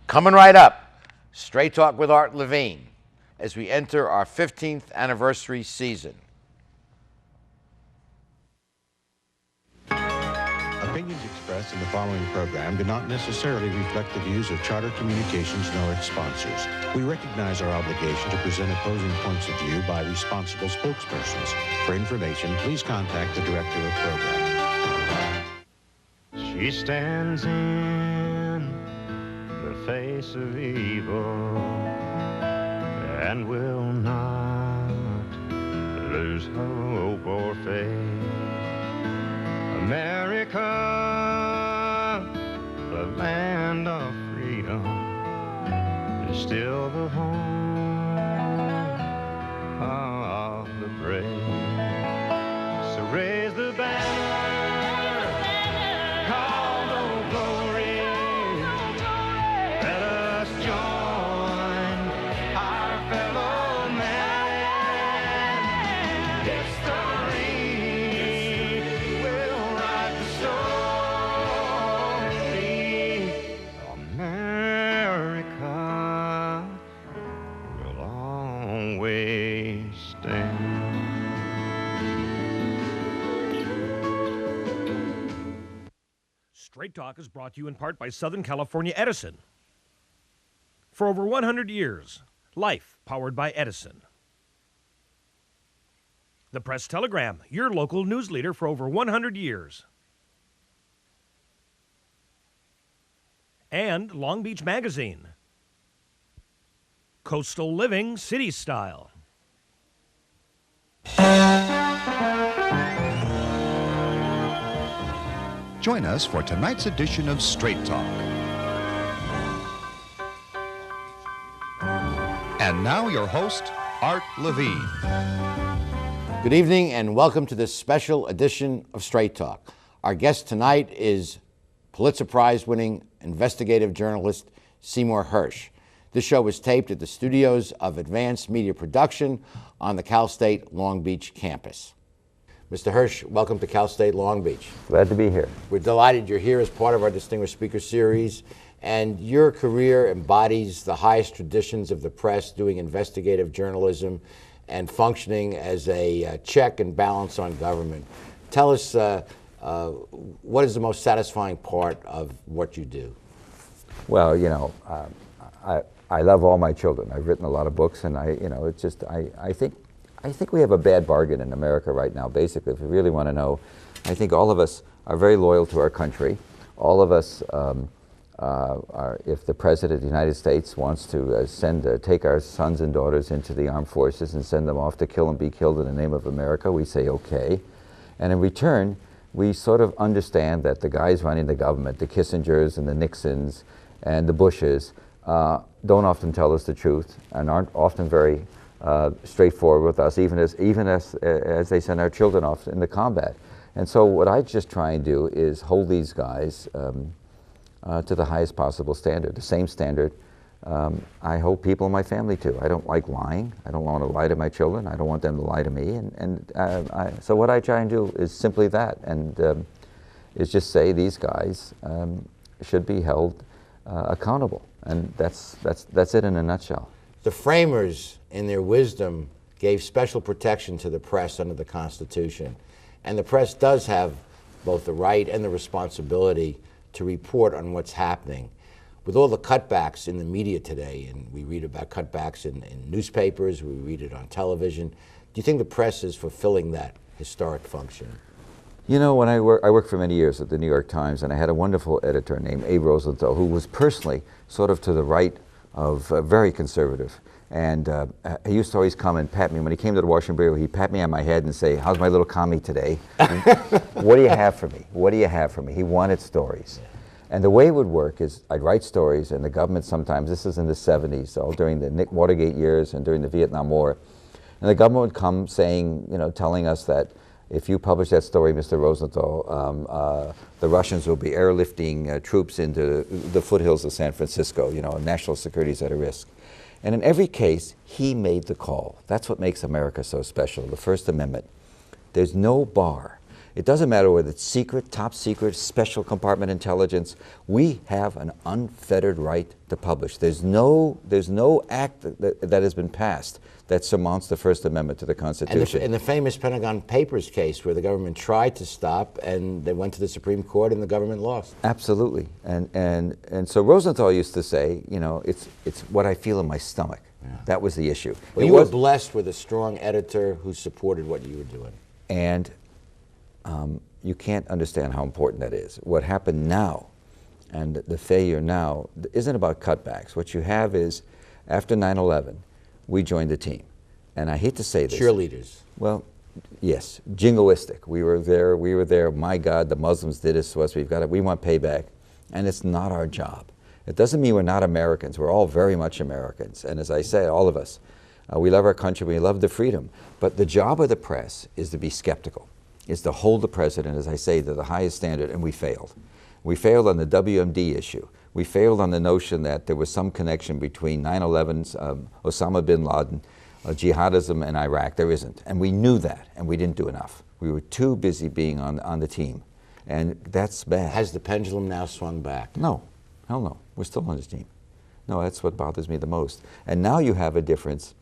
Coming right up, Straight Talk with Art Levine as we enter our 15th anniversary season. Opinions expressed in the following program do not necessarily reflect the views of Charter Communications nor its sponsors. We recognize our obligation to present opposing points of view by responsible spokespersons. For information, please contact the director of program. She stands in the face of evil and will not lose hope or faith. America, the land of freedom, is still the home of the brave. So raise the banner, call Old Glory, let us join our fellow man. History will write the story. America will always stand. Straight Talk is brought to you in part by Southern California Edison. For over 100 years, life powered by Edison. The Press Telegram, your local news leader for over 100 years. And Long Beach Magazine. Coastal Living, City Style. Join us for tonight's edition of Straight Talk. And now your host, Art Levine. Good evening and welcome to this special edition of Straight Talk. Our guest tonight is Pulitzer Prize winning investigative journalist Seymour Hersh. This show was taped at the studios of Advanced Media Production on the Cal State Long Beach campus. Mr. Hersh, welcome to Cal State Long Beach. Glad to be here. We're delighted you're here as part of our Distinguished Speaker Series, and your career embodies the highest traditions of the press, doing investigative journalism and functioning as a check and balance on government. Tell us what is the most satisfying part of what you do? Well, you know, I love all my children. I've written a lot of books, and I think we have a bad bargain in America right now, basically. If you really want to know, I think all of us are very loyal to our country. All of us if the President of the United States wants to take our sons and daughters into the armed forces and send them off to kill and be killed in the name of America, we say okay. And in return, we sort of understand that the guys running the government, the Kissingers and the Nixons and the Bushes, don't often tell us the truth and aren't often very straightforward with us, even as they send our children off into combat. And so what I just try and do is hold these guys to the highest possible standard, the same standard I hold people in my family to. I don't like lying. I don't want to lie to my children. I don't want them to lie to me. So what I try and do is simply that, and is just say these guys should be held accountable, and that's it in a nutshell. The framers, in their wisdom, gave special protection to the press under the Constitution, and the press does have both the right and the responsibility to report on what's happening. With all the cutbacks in the media today, and we read about cutbacks in newspapers, we read it on television, do you think the press is fulfilling that historic function? You know, when I worked for many years at the New York Times, and I had a wonderful editor named Abe Rosenthal, who was personally sort of to the right of very conservative. And he used to always come and pat me. When he came to the Washington Bureau, he'd pat me on my head and say, "How's my little commie today? What do you have for me? What do you have for me?" He wanted stories. And the way it would work is I'd write stories, and the government sometimes, this is in the 70s, all during the Nick Watergate years and during the Vietnam War, and the government would come saying, you know, telling us that if you publish that story, Mr. Rosenthal, the Russians will be airlifting troops into the foothills of San Francisco. You know, national security is at a risk. And in every case, he made the call. That's what makes America so special, the First Amendment. There's no bar. It doesn't matter whether it's secret, top secret, special compartment intelligence. We have an unfettered right to publish. There's no act that has been passed that surmounts the First Amendment to the Constitution. And the famous Pentagon Papers case where the government tried to stop and they went to the Supreme Court and the government lost. Absolutely. And so Rosenthal used to say, you know, it's what I feel in my stomach. Yeah. That was the issue. Well, you were blessed with a strong editor who supported what you were doing. And you can't understand how important that is. What happened now and the failure now isn't about cutbacks. What you have is, after 9/11, we joined the team. And I hate to say this. Cheerleaders. Well, yes, jingoistic. We were there. My God, the Muslims did this to us. We want payback. And it's not our job. It doesn't mean we're not Americans. We're all very much Americans. And as I say, all of us, we love our country, we love the freedom. But the job of the press is to be skeptical, is to hold the president, as I say, to the highest standard, and we failed. We failed on the WMD issue. We failed on the notion that there was some connection between 9/11's Osama bin Laden, jihadism, and Iraq. There isn't. And we knew that, and we didn't do enough. We were too busy being on the team. And that's bad. Has the pendulum now swung back? No. Hell no. We're still on his team. No, that's what bothers me the most. And now you have a difference.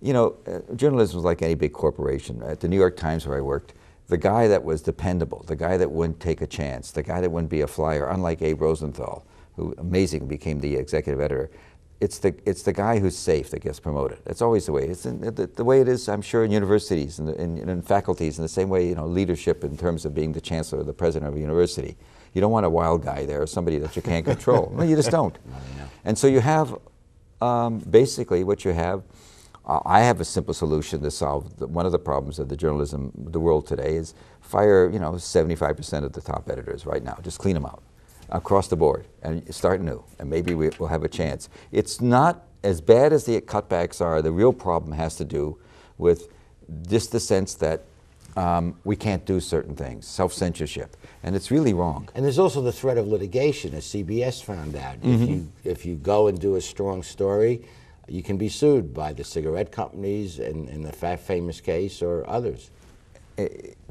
You know, journalism is like any big corporation. At the New York Times where I worked, the guy that was dependable, the guy that wouldn't take a chance, the guy that wouldn't be a flyer, unlike Abe Rosenthal, who amazingly became the executive editor, it's the guy who's safe that gets promoted. That's always the way. It's the way it is, I'm sure, in universities and in faculties, in the same way, you know, leadership in terms of being the chancellor or the president of a university. You don't want a wild guy there or somebody that you can't control. No, you just don't. And so you have, basically what you have, I have a simple solution to solve one of the problems of the world today is fire, you know, 75% of the top editors right now. Just clean them out across the board and start new, and maybe we'll have a chance. It's not as bad as the cutbacks are. The real problem has to do with just the sense that we can't do certain things, self-censorship, and it's really wrong. And there's also the threat of litigation, as CBS found out. If you go and do a strong story, you can be sued by the cigarette companies in the famous case or others.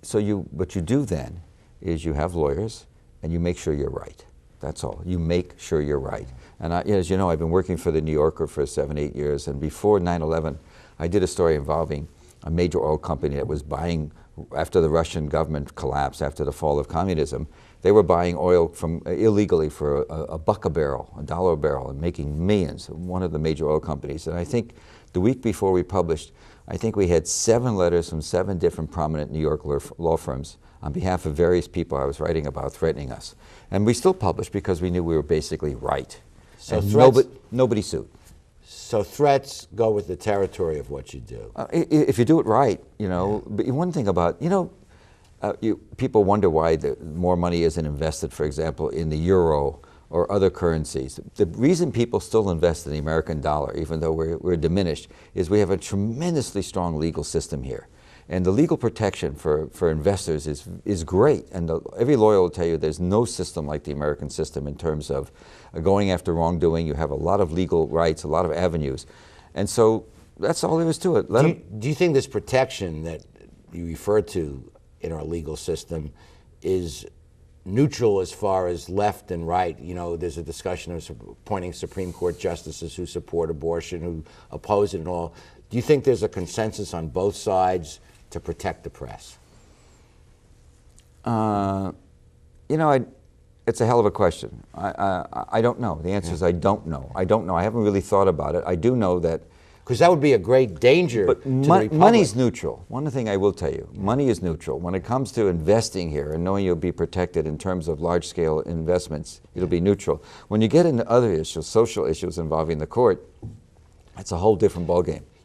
So what you do then is you have lawyers and you make sure you're right. That's all. You make sure you're right. And as you know, I've been working for the New Yorker for 7, 8 years, and before 9/11, I did a story involving a major oil company that was buying, after the Russian government collapsed, after the fall of communism, they were buying oil from illegally for a buck a barrel, $1 a barrel, and making millions. One of the major oil companies. And I think the week before we published, I think we had 7 letters from 7 different prominent New York law firms on behalf of various people I was writing about threatening us. And we still published because we knew we were basically right. So and nobody sued. So threats go with the territory of what you do. If you do it right, you know. But one thing about, you know, people wonder why more money isn't invested, for example, in the euro or other currencies. The reason people still invest in the American dollar, even though we're diminished, is we have a tremendously strong legal system here. And the legal protection for investors is great. And every lawyer will tell you there's no system like the American system in terms of going after wrongdoing. You have a lot of legal rights, a lot of avenues. And so that's all there is to it. Do you think this protection that you refer to in our legal system is neutral as far as left and right? You know, there's a discussion of appointing Supreme Court justices who support abortion, who oppose it and all. Do you think there's a consensus on both sides to protect the press? You know, it's a hell of a question. I don't know. The answer is I don't know. I don't know. I haven't really thought about it. I do know that. Because that would be a great danger to the Republic. Money's neutral. One thing I will tell you, money is neutral. When it comes to investing here and knowing you'll be protected in terms of large-scale investments, it'll be neutral. When you get into other issues, social issues involving the court, it's a whole different ballgame.